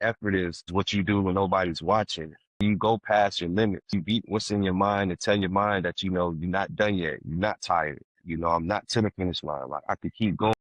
effort is what you do when nobody's watching. You go past your limits. You beat what's in your mind and tell your mind that, you're not done yet. You're not tired. I'm not to the finish line. Like, I could keep going.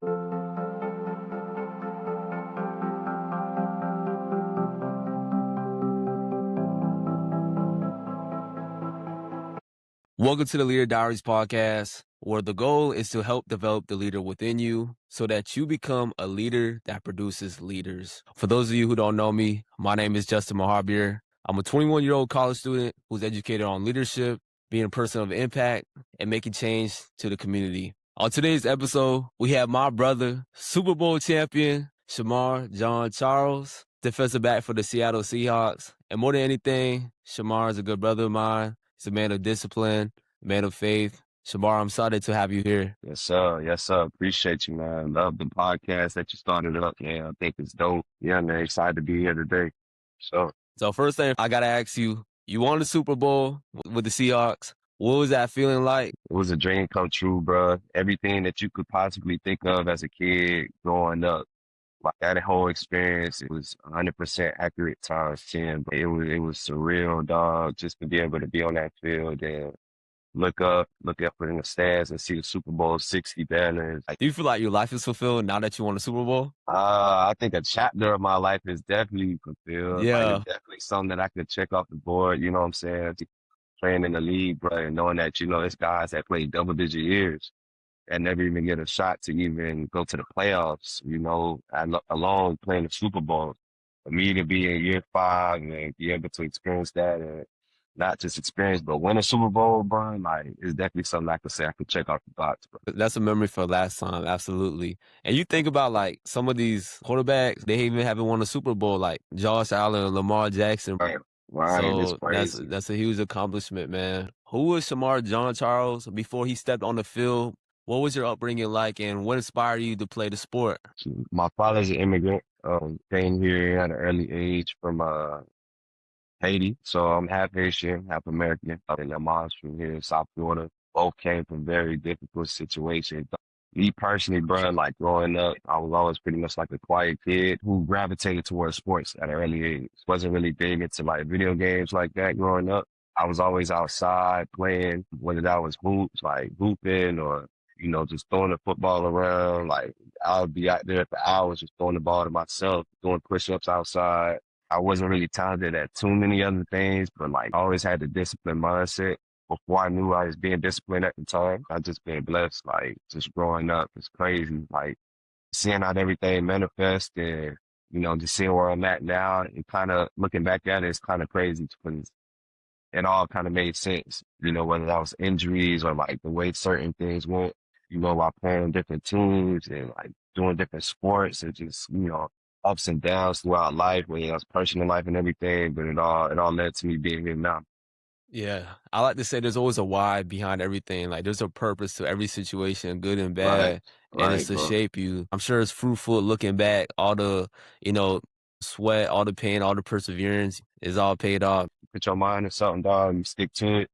Welcome to the LeaderDiaries podcast, where the goal is to help develop the leader within you so that you become a leader that produces leaders. For those of you who don't know me, my name is Justin Maharbier. I'm a 21-year-old college student who's educated on leadership, being a person of impact, and making change to the community. On today's episode, we have my brother, Super Bowl champion, Shemar Jean-Charles, defensive back for the Seattle Seahawks. And more than anything, Shemar is a good brother of mine. He's a man of discipline, man of faith. Shemar, I'm excited to have you here. Yes, sir. Yes, sir. Appreciate you, man. Love the podcast that you started up. Yeah, I think it's dope. Yeah, man. Excited to be here today. So first thing I got to ask you, you won the Super Bowl with the Seahawks. What was that feeling like? It was a dream come true, bro. Everything that you could possibly think of as a kid growing up. Like that whole experience, it was 100% accurate times 10. But it was surreal, dog, just to be able to be on that field and look up in the stands and see the Super Bowl 60 banners. Do you feel like your life is fulfilled now that you won the Super Bowl? I think a chapter of my life is definitely fulfilled. Yeah. Like, it's definitely something that I could check off the board, you know what I'm saying? Playing in the league, bro, and knowing that, it's guys that played double-digit years and never even get a shot to even go to the playoffs, alone playing the Super Bowl. For me to be in year 5 and be able to experience that and not just experience, but win a Super Bowl, bro, like, it's definitely something I could say I could check off the box, bro. That's a memory for last time, absolutely. And you think about, like, some of these quarterbacks, they even haven't won a Super Bowl, like Josh Allen, Lamar Jackson. Right, it's So crazy. that's a huge accomplishment, man. Who was Shemar Jean-Charles before he stepped on the field? What was your upbringing like, and what inspired you to play the sport? My father's an immigrant. Came here at an early age from Haiti, so I'm half Haitian, half American. And my mom's from here in South Florida. Both came from very difficult situations. Me personally, bro, like growing up, I was always pretty much like a quiet kid who gravitated towards sports at an early age. Wasn't really big into like video games like that growing up. I was always outside playing, whether that was hoops, like hooping or, just throwing the football around. Like I would be out there for hours just throwing the ball to myself, doing push-ups outside. I wasn't really talented at too many other things, but like I always had the discipline mindset. Before I knew I was being disciplined at the time, I just been blessed, like just growing up. It's crazy, like seeing how everything manifests and, just seeing where I'm at now and kind of looking back at it, it's kind of crazy because it all kind of made sense, whether that was injuries or like the way certain things went, while playing on different teams and like doing different sports and just, ups and downs throughout life, when it's personal life and everything, but it all led to me being here now. Yeah, I like to say there's always a why behind everything. Like there's a purpose to every situation, good and bad, and it's to Bro. shape you. I'm sure it's fruitful looking back. All the, sweat, all the pain, all the perseverance is all paid off. Put your mind to something, dog, you stick to it.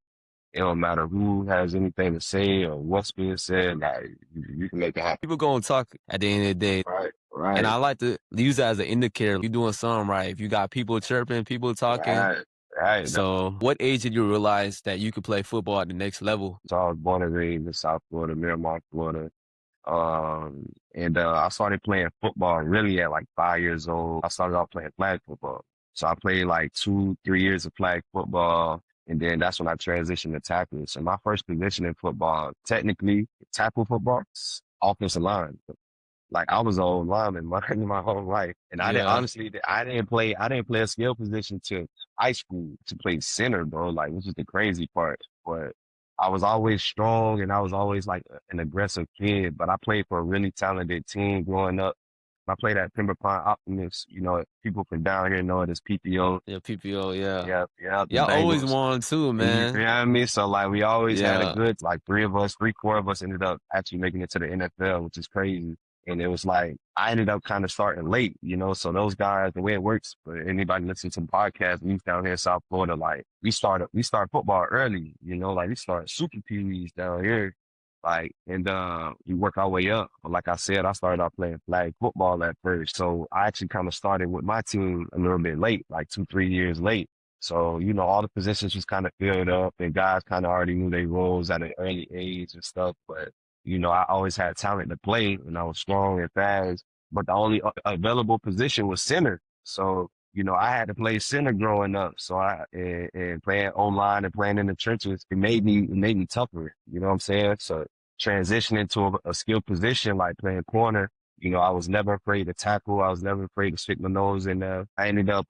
It don't matter who has anything to say or what's being said, like you can make it happen. People gonna talk at the end of the day. Right. And I like to use that as an indicator. You're doing something right. If you got people chirping, people talking. Right. So what age did you realize that you could play football at the next level? So I was born and raised in South Florida, Miramar, Florida. And I started playing football really at like 5 years old. I started off playing flag football. So I played like 2-3 years of flag football. And then that's when I transitioned to tackling. So my first position in football, technically tackle football, offensive line. Like I was an old lineman my whole life. And I didn't play a skill position till high school to play center, bro. Like, which is the crazy part. But I was always strong and I was always like an aggressive kid, but I played for a really talented team growing up. I played at Pembroke Pine Optimists. People from down here know it as PPO. Yeah, PPO, yeah. Yeah. Y'all always won too, man. You know what I mean? So like we always had a good, like 4 of us ended up actually making it to the NFL, which is crazy. And it was like, I ended up kind of starting late, so those guys, the way it works, for anybody listening to the podcast, we down here in South Florida, like we start football early, like we start super peewees down here. And we work our way up. But like I said, I started off playing flag football at first. So I actually kind of started with my team a little bit late, like 2, 3 years late. So, all the positions was kind of filled up and guys kind of already knew their roles at an early age and stuff. But, I always had talent to play and I was strong and fast. But the only available position was center. So, I had to play center growing up. So and playing online and playing in the trenches, it made me tougher. You know what I'm saying? So transitioning to a skilled position like playing corner, I was never afraid to tackle. I was never afraid to stick my nose in there. I ended up,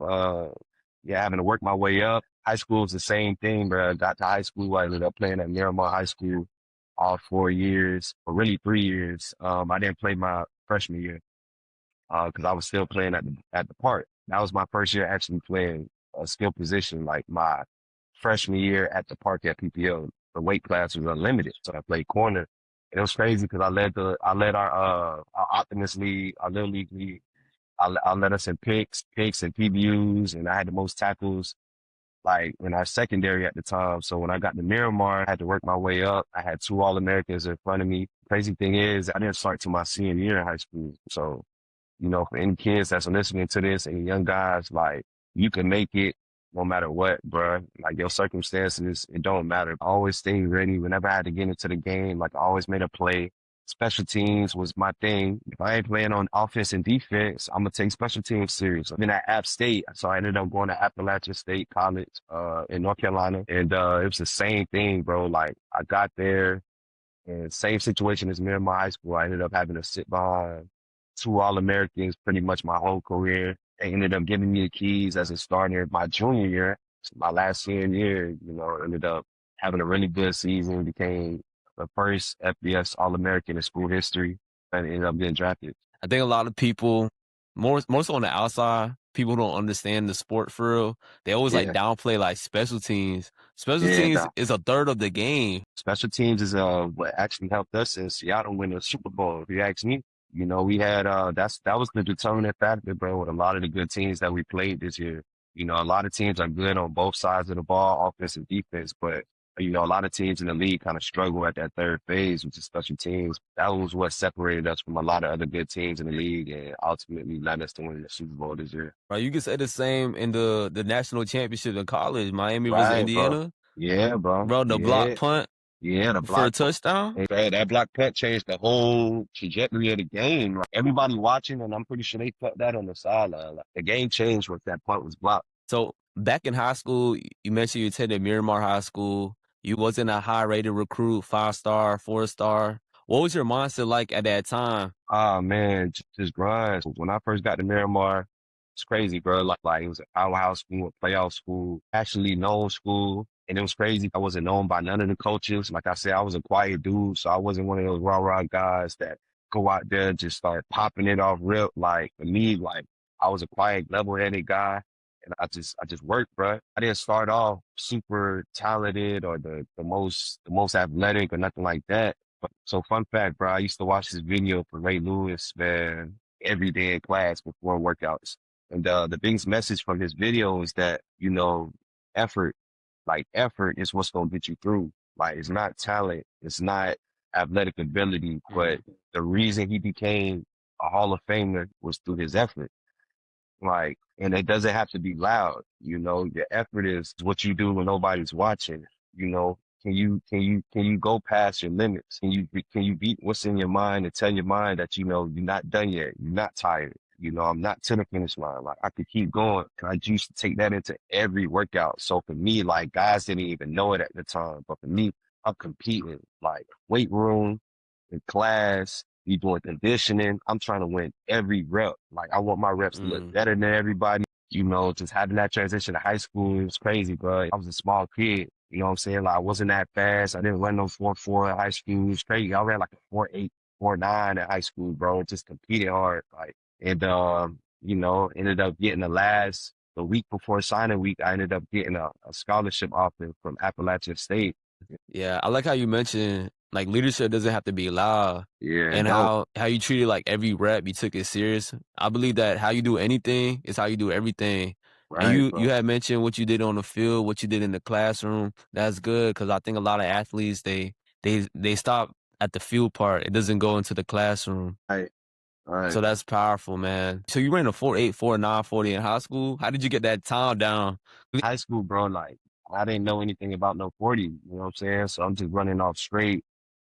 having to work my way up. High school is the same thing, bro. I got to high school. I ended up playing at Miramar High School all 4 years, or really 3 years. I didn't play my freshman year because I was still playing at the park. That was my first year actually playing a skill position, like my freshman year at the park at PPO. The weight class was unlimited, so I played corner. And it was crazy because I led our Optimist League, our Little League league. I led us in picks and PBUs, and I had the most tackles like in our secondary at the time. So when I got to Miramar, I had to work my way up. I had two All-Americans in front of me. Crazy thing is, I didn't start till my senior year in high school. So for any kids that's listening to this, any young guys, like you can make it no matter what, bruh. Like your circumstances, it don't matter. I always stay ready whenever I had to get into the game. Like I always made a play. Special teams was my thing. If I ain't playing on offense and defense, I'm gonna take special teams serious. I've been at App State, so I ended up going to Appalachian State College in North Carolina, and it was the same thing, bro. Like I got there. And same situation as Miramar High School. I ended up having to sit behind two All-Americans pretty much my whole career. They ended up giving me the keys as a starter my junior year. My last senior year, ended up having a really good season, became the first FBS All-American in school history, and ended up getting drafted. I think a lot of people, more so on the outside, people don't understand the sport for real. They always like Yeah, downplay like special teams. Special yeah. teams is a third of the game. Special teams is what actually helped us in Seattle win the Super Bowl. If you ask me, we had that was the determining factor, bro. With a lot of the good teams that we played this year, a lot of teams are good on both sides of the ball, offense and defense, but a lot of teams in the league kind of struggle at that third phase, which is special teams. That was what separated us from a lot of other good teams in the league, and ultimately led us to win the Super Bowl this year. Right? You can say the same in the national championship in college, Miami versus Right, bro. Indiana. Yeah, bro. Bro, the block Yeah, punt yeah. The for a block. touchdown. Man, that block punt changed the whole trajectory of the game. Like everybody watching, and I'm pretty sure they felt that on the sideline. Like the game changed once that punt was blocked. So back in high school, you mentioned you attended Miramar High School. You wasn't a high rated recruit, 5-star, 4-star. What was your mindset like at that time? Ah man, just grind. When I first got to Miramar, it's crazy, bro. Like it was an powerhouse school, a playoff school, actually known school. And it was crazy. I wasn't known by none of the coaches. Like I said, I was a quiet dude, so I wasn't one of those rah-rah guys that go out there and just start popping it off rip. Like for me, like I was a quiet, level-headed guy. And I just worked, bro. I didn't start off super talented or the most athletic or nothing like that. So fun fact, bro, I used to watch this video for Ray Lewis, man, every day in class before workouts. And the biggest message from this video is that, effort, like effort is what's gonna get you through. Like it's not talent, it's not athletic ability, but the reason he became a Hall of Famer was through his effort. Like, and it doesn't have to be loud, your effort is what you do when nobody's watching, you know. Can you go past your limits? Can you beat what's in your mind and tell your mind that, you're not done yet. You're not tired. I'm not to the finish line. Like I could keep going. I used to take that into every workout. So for me, like guys didn't even know it at the time, but for me, I'm competing like weight room, in class, be doing conditioning. I'm trying to win every rep. Like I want my reps to look Mm. better than everybody. Just having that transition to high school, it was crazy, bro. I was a small kid. You know what I'm saying? Like I wasn't that fast. I didn't run no 4.4 in high school. It was crazy. I ran like a 4.8, 4.9 in high school, bro. Just competed hard. Like and ended up getting the week before signing week, I ended up getting a scholarship offer from Appalachian State. Yeah, I like how you mentioned like leadership doesn't have to be loud, Yeah, and dope. how you treated like every rep, you took it serious. I believe that how you do anything is how you do everything. And Right, you bro. had mentioned what you did on the field, what you did in the classroom. That's good because I think a lot of athletes they stop at the field part. It doesn't go into the classroom. Right, right. So that's powerful, man. So you ran a 4.8, 4.9, 40 in high school. How did you get that time down? High school, bro, like I didn't know anything about no 40, you know what I'm saying? So I'm just running off straight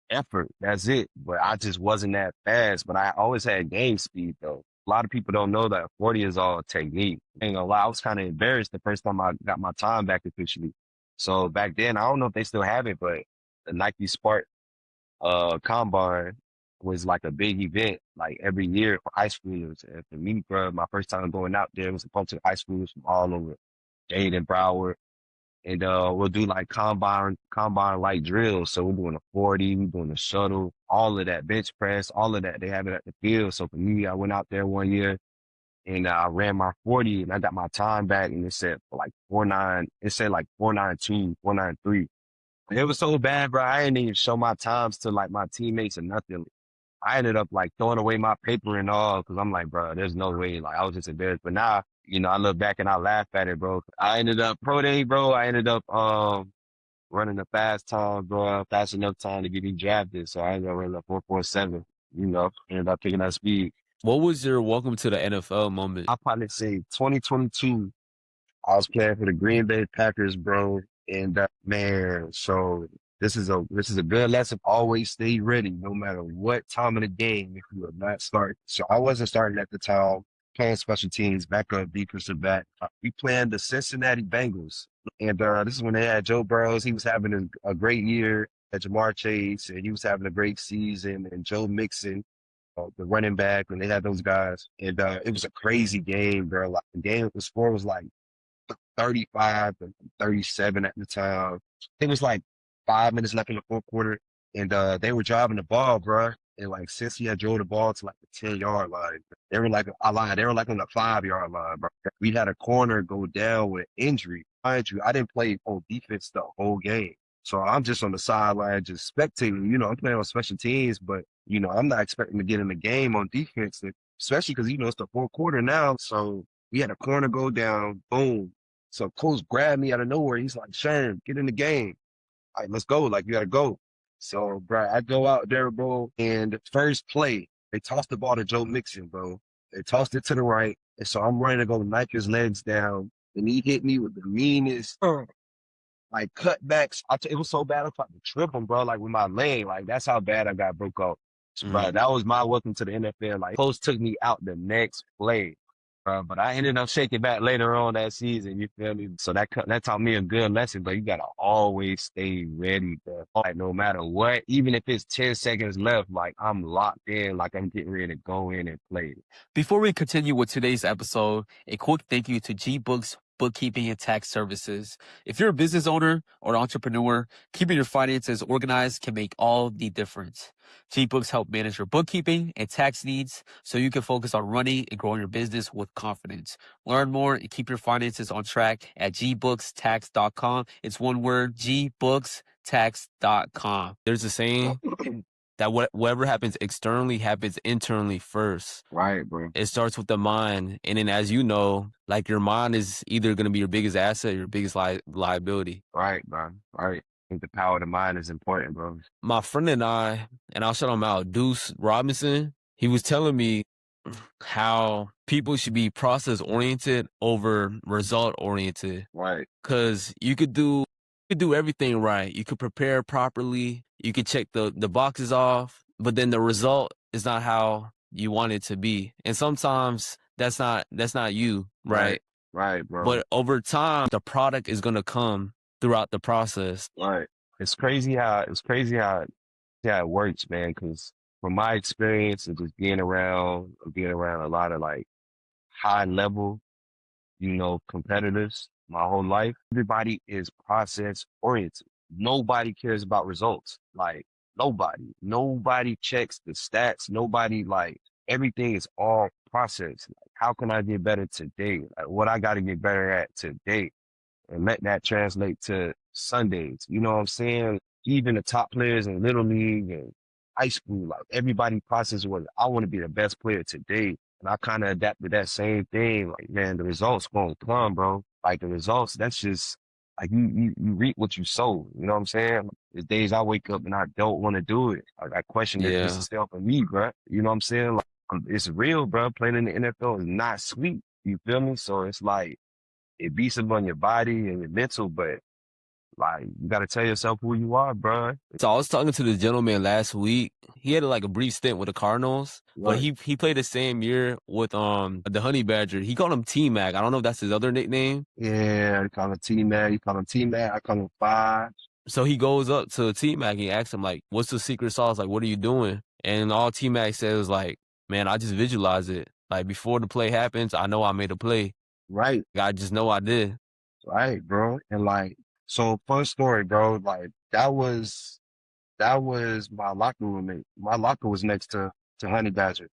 effort. That's it. But I just wasn't that fast. But I always had game speed though. A lot of people don't know that 40 is all technique. Ain't gonna lie, I was kind of embarrassed the first time I got my time back officially. So back then, I don't know if they still have it, but the Nike Spark combine was like a big event, like every year for high schoolers. And for me, bro, my first time going out there was a bunch of high schoolers from all over Dade and Broward. And we'll do like combine like drills. So we're doing a 40, we're doing a shuttle, all of that, bench press, all of that. They have it at the field. So for me, I went out there one year and I ran my 40 and I got my time back and it said like 4.9, it said like 4.92, 4.93. It was so bad, bro. I didn't even show my times to like my teammates or nothing. I ended up like throwing away my paper and all because I'm like, bro, there's no way. Like I was just embarrassed. But now, I look back and I laugh at it, bro. I ended up pro day, bro. I ended up running a fast time, bro, fast enough time to get me drafted. So I ended up running a 4.47. Ended up picking that speed. What was your welcome to the NFL moment? I'll probably say 2022. I was playing for the Green Bay Packers, bro. And man, so this is a good lesson. Always stay ready, no matter what time of the game. If you are not starting, so I wasn't starting at the time. Playing special teams, backup, defensive back. We playing the Cincinnati Bengals, and this is when they had Joe Burrows. He was having a great year. At Jamar Chase, and he was having a great season. And Joe Mixon, the running back, when they had those guys, and it was a crazy game, bro. Like the score was like 35 and 37 at the time. It was like 5 minutes left in the fourth quarter, and they were driving the ball, bro. And like since he had drove the ball to like the 10-yard line, they were like I lied, they were like on the 5-yard line, bro. We had a corner go down with injury. Mind you, I didn't play on defense the whole game. So I'm just on the sideline, just spectating. I'm playing on special teams, but I'm not expecting to get in the game on defense, especially because it's the fourth quarter now. So we had a corner go down, boom. So coach grabbed me out of nowhere. He's like, Shane, get in the game. All right, let's go. Like, you gotta go. So, bro, I go out there, bro, and first play, they tossed the ball to Joe Mixon, bro. They tossed it to the right. And so I'm running to go knock his legs down. And he hit me with the meanest, like cutbacks. It was so bad I tried to trip him, bro, like with my leg. Like that's how bad I got broke off. So, bro, that was my welcome to the NFL. Like, coach took me out the next play. But I ended up shaking back later on that season. You feel me? So that taught me a good lesson. But you gotta always stay ready, bro. Like no matter what, even if it's 10 seconds left, like I'm locked in, like I'm getting ready to go in and play. Before we continue with today's episode, a quick thank you to G-Books Bookkeeping and Tax Services. If you're a business owner or entrepreneur, keeping your finances organized can make all the difference. G-Books help manage your bookkeeping and tax needs so you can focus on running and growing your business with confidence. Learn more and keep your finances on track at gbookstax.com. It's one word, gbookstax.com. There's a saying that whatever happens externally happens internally first. Right, bro. It starts with the mind. And then as you know, like your mind is either going to be your biggest asset or your biggest liability. Right, bro. Right. I think the power of the mind is important, bro. My friend and I'll shout him out, Deuce Robinson, he was telling me how people should be process oriented over result oriented. Right. Cause you could do everything right. You could prepare properly. You could check the boxes off, but then the result is not how you want it to be. And sometimes that's not you, right? Right, bro. But over time, the product is going to come throughout the process. Right. It's crazy how it works, man. Cause from my experience of just being around a lot of like high level, competitors my whole life, everybody is process oriented. Nobody cares about results. Like nobody checks the stats. Nobody like everything is all process. Like, how can I get better today? Like, what I got to get better at today, and let that translate to Sundays. You know what I'm saying? Even the top players in Little League and high school, like everybody process was, I want to be the best player today. And I kind of adapted that same thing. Like, man, the results gonna come, bro. Like the results, that's just like you reap what you sow. You know what I'm saying? There's days I wake up and I don't want to do it. Like I question the Yeah. consistency of me, bro. You know what I'm saying? Like it's real, bro. Playing in the NFL is not sweet. You feel me? So it's like it beats up on your body and your mental, but like you got to tell yourself who you are, bro. So I was talking to the gentleman last week. He had like a brief stint with the Cardinals, but Right. he played the same year with the Honey Badger. He called him T Mac. I don't know if that's his other nickname. Yeah, you call him T-Mac, you call him T-Mac, I call him Five. So he goes up to T Mac and he asks him like, "What's the secret sauce? Like, what are you doing?" And all T Mac says like, "Man, I just visualize it. Like before the play happens, I know I made a play. Right, I just know I did." right, bro. And like, so fun story, bro. Like that was my locker roommate. My locker was next to Honey Badger.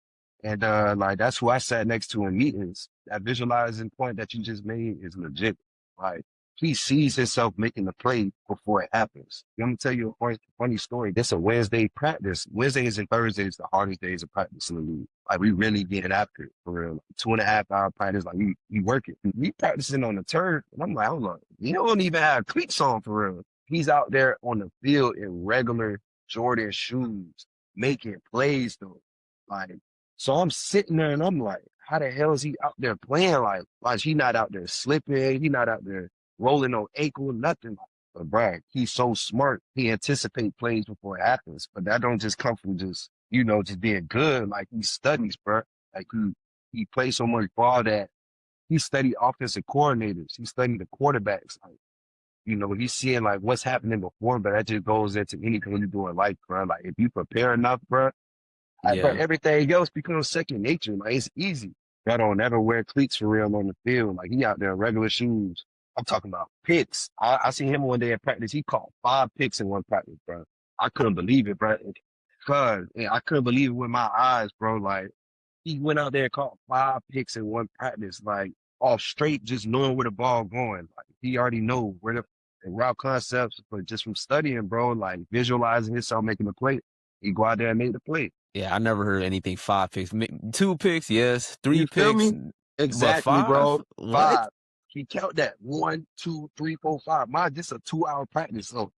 And like that's who I sat next to in meetings. That visualizing point that you just made is legit. Like he sees himself making the play before it happens. I'm gonna tell you a funny story. This a Wednesday practice. Wednesdays and Thursdays the hardest days of practice in the league. Like we really getting after it for real. Like, 2.5 hour practice. Like we work it. We practicing on the turf. And I'm like, you don't even have cleats on for real. He's out there on the field in regular Jordan shoes, making plays though. Like so I'm sitting there and I'm like, how the hell is he out there playing? Like he not out there slipping, he not out there rolling no ankle, nothing. But Brad, he's so smart. He anticipate plays before it happens. But that don't just come from just, just being good. Like he studies, bro. Like he plays so much ball that he studied offensive coordinators. He studied the quarterbacks. Like, he's seeing like what's happening before, but that just goes into anything you do in life, bro. Like if you prepare enough, bro, but Yeah. everything else becomes second nature. Like it's easy. I don't never wear cleats for real on the field. Like he out there in regular shoes. I'm talking about picks. I seen him one day at practice. He caught 5 picks in one practice, bro. I couldn't believe it, bro. Cause I couldn't believe it with my eyes, bro. Like he went out there and caught 5 picks in one practice, like off straight, just knowing where the ball going. Like he already know where the route concepts, but just from studying, bro, like visualizing himself making the play, he go out there and make the play. Yeah, I never heard anything 5 picks. 2 picks, yes. Three You feel picks, me? but Exactly, five? bro. What? 5. He count that 1, 2, 3, 4, 5. Mine just a 2 hour practice. So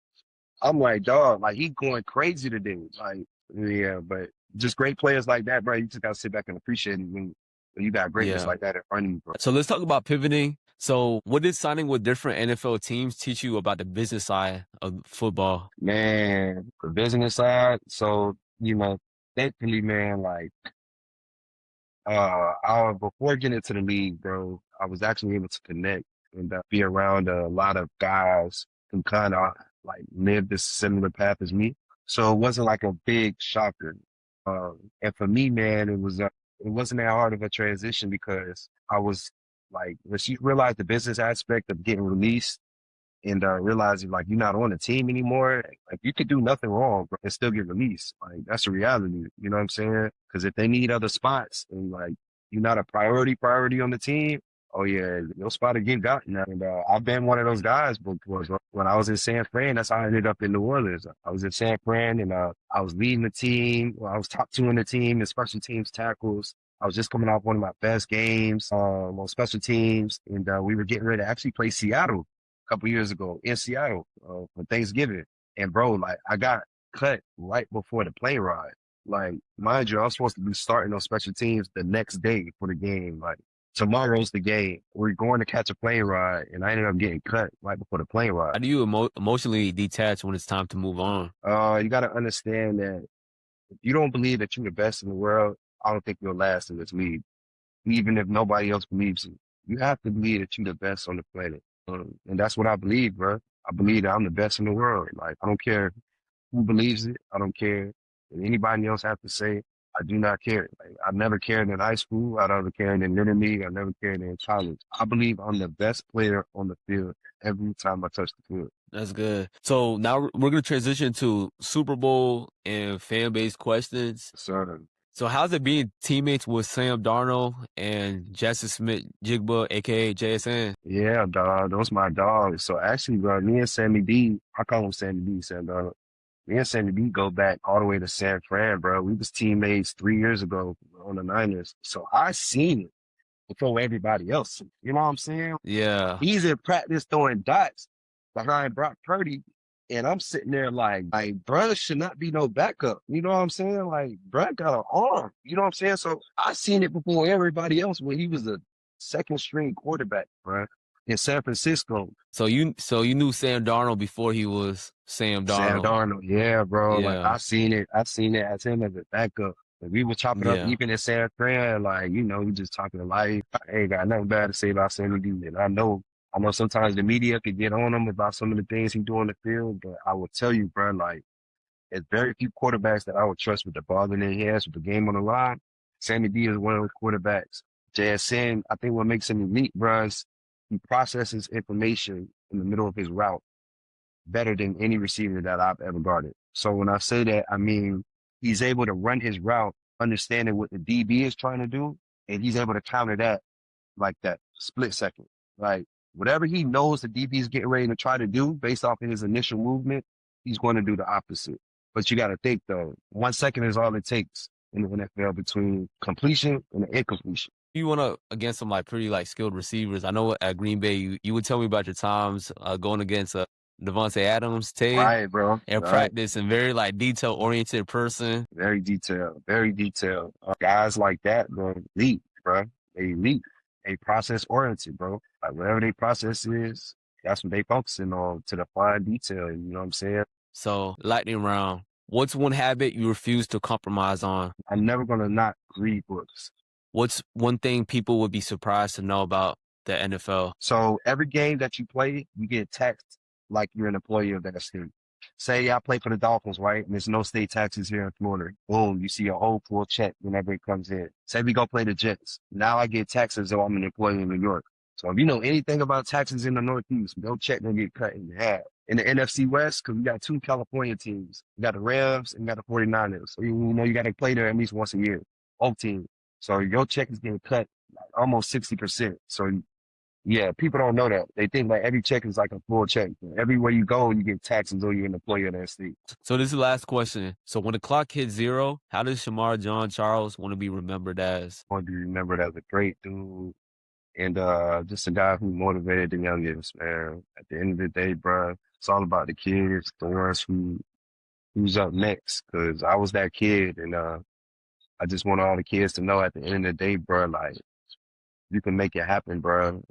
I'm like, dog, like he going crazy today. Like, yeah, but just great players like that, bro. You just gotta sit back and appreciate it when you got greatness Yeah. like that in front of you, bro. So let's talk about pivoting. So what did signing with different NFL teams teach you about the business side of football? Man, the business side. So, thankfully, man, like before getting into the league, bro, I was actually able to connect and be around a lot of guys who kind of like lived this similar path as me. So it wasn't like a big shocker. And for me, man, it wasn't that hard of a transition because I was like, when she realized the business aspect of getting released and realizing like you're not on the team anymore, like you could do nothing wrong bro, and still get released. Like that's the reality. You know what I'm saying? Because if they need other spots and like you're not a priority on the team, oh yeah, your spot will get gotten. And I've been one of those guys before. So when I was in San Fran, that's how I ended up in New Orleans. I was in San Fran and I was leading the team. Well, I was top two in the team in special teams tackles. I was just coming off one of my best games on special teams, and we were getting ready to actually play Seattle couple years ago in Seattle for Thanksgiving. And bro, like I got cut right before the plane ride. Like, mind you, I was supposed to be starting on special teams the next day for the game. Like tomorrow's the game. We're going to catch a plane ride, and I ended up getting cut right before the plane ride. How do you emotionally detach when it's time to move on? You got to understand that if you don't believe that you're the best in the world, I don't think you'll last in this league. Even if nobody else believes it, you have to believe that you're the best on the planet. And that's what I believe, bro. I believe that I'm the best in the world. Like, I don't care who believes it. I don't care what anybody else have to say. I do not care. Like, I never cared in high school. I never cared in little league. I never cared in college. I believe I'm the best player on the field every time I touch the field. That's good. So now we're going to transition to Super Bowl and fan base questions. So, So how's it being teammates with Sam Darnold and Jackson Smith Jigba, aka JSN? yeah, dog. Those my dogs. So actually, bro, me and Sammy D, I call him Sammy D, Sam Darnold. Me and Sammy D go back all the way to San Fran, bro. We was teammates 3 years ago on the Niners. So I seen it before everybody else. You know what I'm saying? Yeah. He's in practice throwing dots. behind Brock Purdy. And I'm sitting there like, brother should not be no backup. You know what I'm saying? Like, bruh got an arm. You know what I'm saying? So I seen it before everybody else when he was a second string quarterback, bruh, in San Francisco. So you knew Sam Darnold before he was Sam Sam Darnold. Darnold, yeah, bro. Like Yeah. I seen it. I seen it as him as a backup. Like, we were chopping up Yeah. even in San Fran, like, we just talking life. I ain't got nothing bad to say about Sammy D. And I know sometimes the media could get on him about some of the things he do on the field, but I will tell you, bro, like, there's very few quarterbacks that I would trust with the ball in their hands with the game on the line. Sammy D is one of those quarterbacks. JSN, I think what makes him elite, bro, is he processes information in the middle of his route better than any receiver that I've ever guarded. So when I say that, I mean he's able to run his route, understanding what the DB is trying to do, and he's able to counter that like that split second. Like whatever he knows the DB is getting ready to try to do based off of his initial movement, he's going to do the opposite. But you got to think though, 1 second is all it takes in the NFL between completion and incompletion. You went up against some like pretty like skilled receivers. I know at Green Bay, you would tell me about your times going against Devontae Adams, Tay, Right, bro. and Right. practice and very like detail oriented person. Very detailed, very detailed. Guys like that, bro, elite, bro. They elite. They process oriented, bro. Like whatever they process is, that's what they focusing on to the fine detail. You know what I'm saying? So lightning round. What's one habit you refuse to compromise on? I'm never gonna not read books. What's one thing people would be surprised to know about the NFL? So every game that you play, you get taxed like you're an employee of that state. Say I play for the Dolphins, right? And there's no state taxes here in Florida. Boom, you see a whole full check whenever it comes in. Say we go play the Jets. Now I get taxes though I'm an employee in New York. So if you know anything about taxes in the Northeast, your check gonna get cut in half. In the NFC West, because we got two California teams. We got the Rams and we got the 49ers. So you know you gotta play there at least once a year. Both teams. So your check is getting cut like almost 60%. So yeah, people don't know that. They think like every check is like a full check. Everywhere you go, you get taxed until you're an employee of that state. So this is the last question. So when the clock hits zero, how does Shemar Jean-Charles want to be remembered as? I want to be remembered as a great dude and just a guy who motivated the youngest, man. At the end of the day, bro, it's all about the kids, the ones who's up next. Cause I was that kid and I just want all the kids to know at the end of the day, bro, like you can make it happen, bro.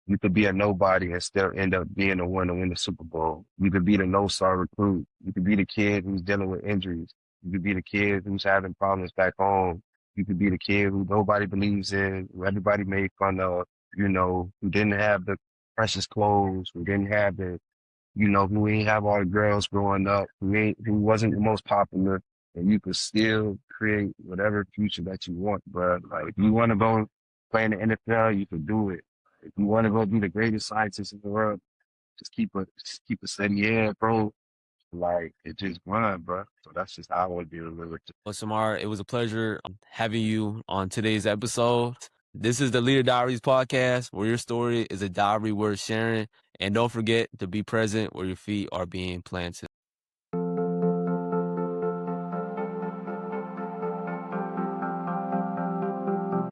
You could be a nobody and still end up being the one to win the Super Bowl. You could be the no-star recruit. You could be the kid who's dealing with injuries. You could be the kid who's having problems back home. You could be the kid who nobody believes in, who everybody made fun of, who didn't have the precious clothes, who didn't have who ain't have all the girls growing up, who wasn't the most popular, and you could still create whatever future that you want, bro. Like if you want to go play in the NFL, you can do it. If you want to go be the greatest scientist in the world, just keep a steady head, bro. Like it just grind, bro. So that's just how I want to be remembered. Well, Shemar, it was a pleasure having you on today's episode. This is the Leader Diaries podcast, where your story is a diary worth sharing. And don't forget to be present where your feet are being planted.